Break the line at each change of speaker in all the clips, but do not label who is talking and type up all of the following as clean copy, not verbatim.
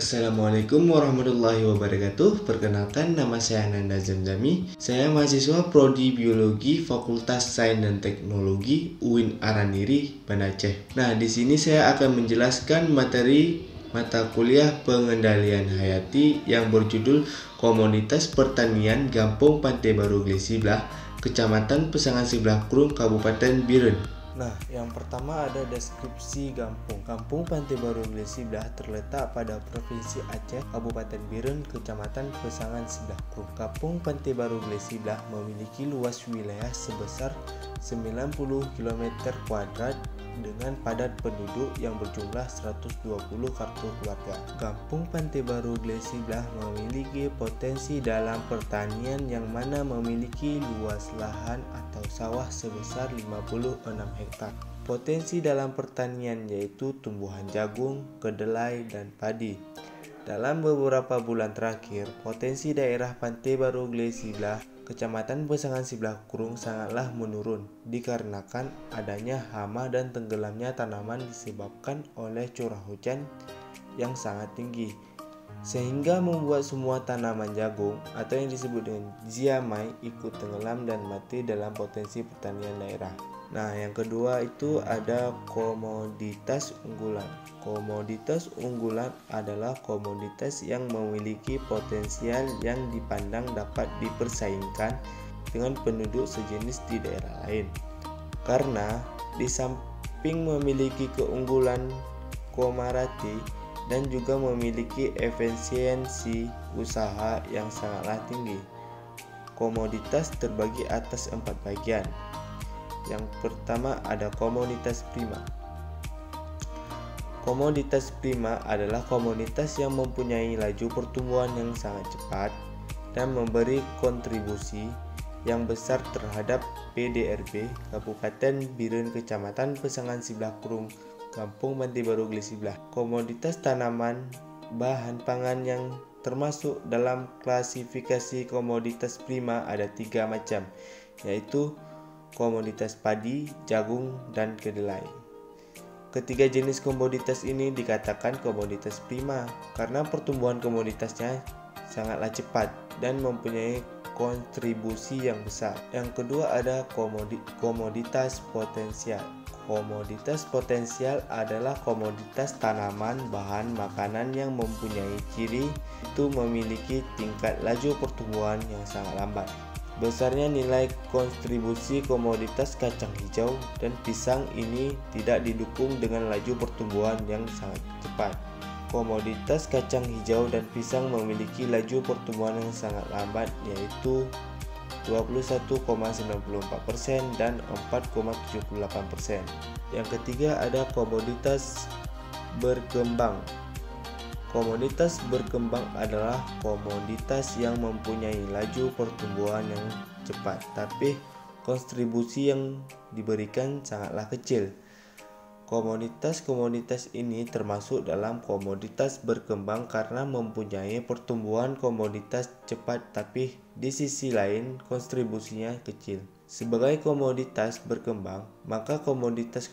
Assalamualaikum warahmatullahi wabarakatuh. Perkenalkan, nama saya Nanda Zamzami. Saya mahasiswa Prodi Biologi Fakultas Sains dan Teknologi UIN Araniri, Banda Aceh. Nah, di sini saya akan menjelaskan materi mata kuliah pengendalian hayati yang berjudul Komunitas Pertanian Gampong Pantai Baru Gili Siblah, Kecamatan Pesangan Siblah Krung, Kabupaten Biren. Nah, yang pertama ada deskripsi Gampong. Kampung Pantai Baru Gili Siblah terletak pada Provinsi Aceh, Kabupaten Biren, Kecamatan Pesangan Siblah Krung. Kampung Pantai Baru Gili Siblah memiliki luas wilayah sebesar 90 km² dengan padat penduduk yang berjumlah 120 kartu keluarga. Kampung Pantai Baru Gili Siblah memiliki potensi dalam pertanian yang mana memiliki luas lahan atau sawah sebesar 56 hektar. Potensi dalam pertanian yaitu tumbuhan jagung, kedelai, dan padi. Dalam beberapa bulan terakhir, potensi daerah Pantai Baru Gili Siblah, Kecamatan Pesangan Siblah Krung sangatlah menurun dikarenakan adanya hama dan tenggelamnya tanaman disebabkan oleh curah hujan yang sangat tinggi, sehingga membuat semua tanaman jagung atau yang disebut dengan ziamai ikut tenggelam dan mati dalam potensi pertanian daerah. Nah, yang kedua itu ada komoditas unggulan. Komoditas unggulan adalah komoditas yang memiliki potensial yang dipandang dapat dipersaingkan dengan penduduk sejenis di daerah lain. Karena di samping memiliki keunggulan komarati dan juga memiliki efisiensi usaha yang sangatlah tinggi. Komoditas terbagi atas 4 bagian. Yang pertama ada komoditas prima. Komoditas prima adalah komoditas yang mempunyai laju pertumbuhan yang sangat cepat dan memberi kontribusi yang besar terhadap PDRB Kabupaten Biren, Kecamatan Pesangan Siblah Krung, Kampung Pantai Baru Gili Siblah. Komoditas tanaman bahan pangan yang termasuk dalam klasifikasi komoditas prima ada 3 macam, yaitu komoditas padi, jagung, dan kedelai. Ketiga jenis komoditas ini dikatakan komoditas prima karena pertumbuhan komoditasnya sangatlah cepat dan mempunyai kontribusi yang besar. Yang kedua ada komoditas potensial. Komoditas potensial adalah komoditas tanaman bahan makanan yang mempunyai ciri itu memiliki tingkat laju pertumbuhan yang sangat lambat. Besarnya nilai kontribusi komoditas kacang hijau dan pisang ini tidak didukung dengan laju pertumbuhan yang sangat cepat. Komoditas kacang hijau dan pisang memiliki laju pertumbuhan yang sangat lambat, yaitu 21,94% dan 4,78%. Yang ketiga ada komoditas berkembang. Komoditas berkembang adalah komoditas yang mempunyai laju pertumbuhan yang cepat, tapi kontribusi yang diberikan sangatlah kecil. Komoditas ini termasuk dalam komoditas berkembang karena mempunyai pertumbuhan komoditas cepat, tapi di sisi lain kontribusinya kecil. Sebagai komoditas berkembang, maka komoditas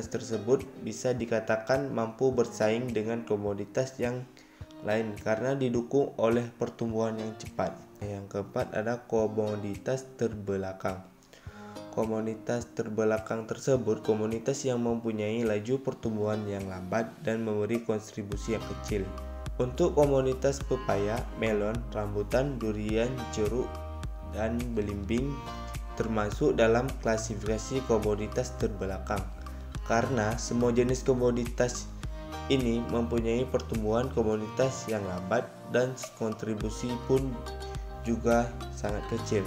tersebut bisa dikatakan mampu bersaing dengan komoditas yang lain karena didukung oleh pertumbuhan yang cepat. Yang keempat ada komoditas terbelakang. Komoditas terbelakang tersebut komoditas yang mempunyai laju pertumbuhan yang lambat dan memberi kontribusi yang kecil. Untuk komoditas pepaya, melon, rambutan, durian, jeruk, dan belimbing termasuk dalam klasifikasi komoditas terbelakang karena semua jenis komoditas ini mempunyai pertumbuhan komoditas yang lambat dan kontribusi pun juga sangat kecil.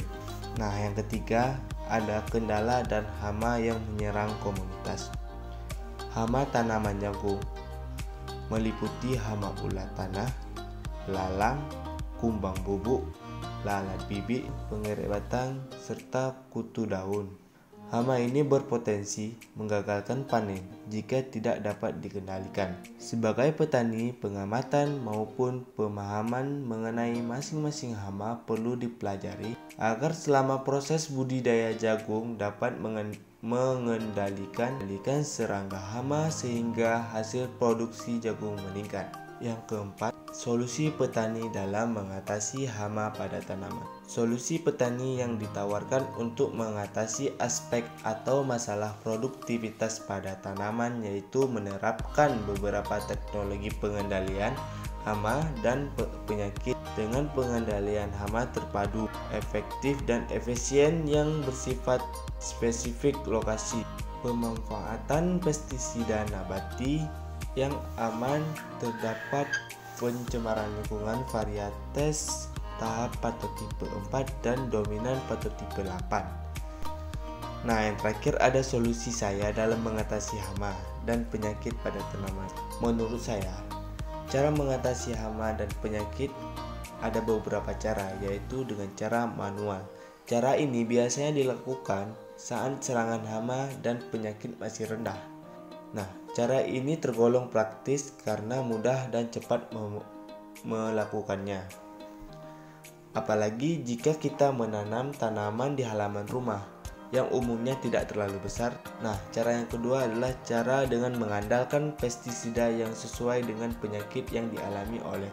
Nah, yang ketiga ada kendala dan hama yang menyerang komoditas. Hama tanaman jagung meliputi hama ulat tanah, belalang, kumbang bubuk, lalat bibit, pengerek batang, serta kutu daun. Hama ini berpotensi menggagalkan panen jika tidak dapat dikendalikan. Sebagai petani, pengamatan maupun pemahaman mengenai masing-masing hama perlu dipelajari agar selama proses budidaya jagung dapat mengendalikan serangga hama sehingga hasil produksi jagung meningkat. Yang keempat, Solusi petani dalam mengatasi hama pada tanaman. Solusi petani yang ditawarkan untuk mengatasi aspek atau masalah produktivitas pada tanaman yaitu menerapkan beberapa teknologi pengendalian hama dan penyakit dengan pengendalian hama terpadu, efektif dan efisien yang bersifat spesifik lokasi. Pemanfaatan pestisida nabati yang aman, terdapat pencemaran lingkungan varietas tahap patotipe 4 dan dominan patotipe 8. Nah, yang terakhir ada solusi saya dalam mengatasi hama dan penyakit pada tanaman. Menurut saya, cara mengatasi hama dan penyakit ada beberapa cara, yaitu dengan cara manual. Cara ini biasanya dilakukan saat serangan hama dan penyakit masih rendah. Nah, cara ini tergolong praktis karena mudah dan cepat melakukannya. Apalagi jika kita menanam tanaman di halaman rumah yang umumnya tidak terlalu besar. Nah, cara yang kedua adalah cara dengan mengandalkan pestisida yang sesuai dengan penyakit yang dialami oleh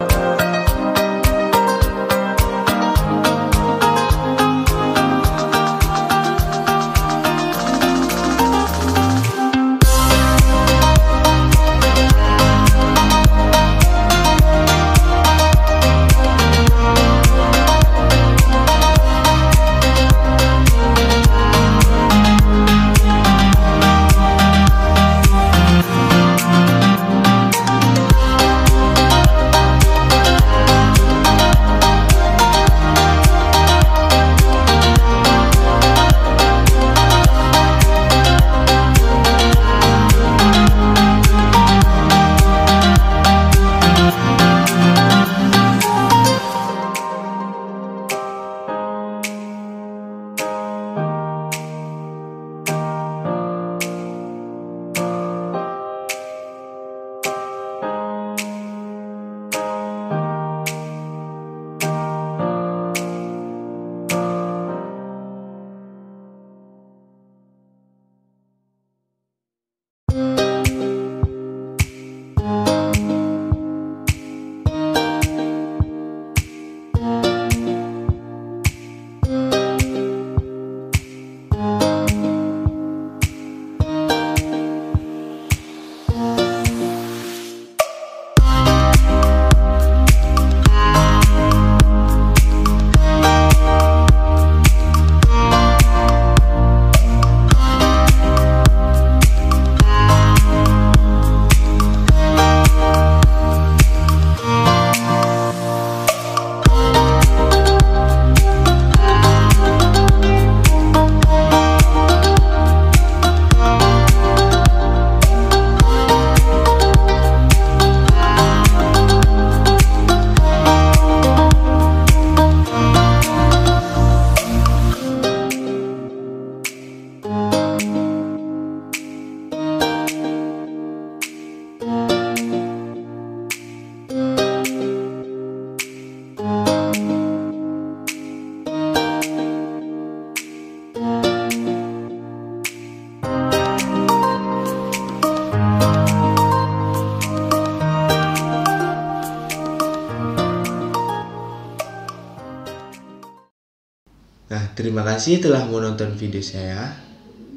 Nah, terima kasih telah menonton video saya.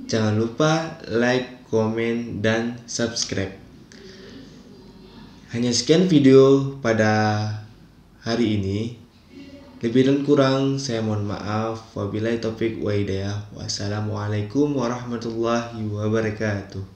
Jangan lupa like, komen, dan subscribe. Hanya sekian video pada hari ini. Lebih dan kurang saya mohon maaf. Wabillahi taufik wa hidayah. Wassalamualaikum warahmatullahi wabarakatuh.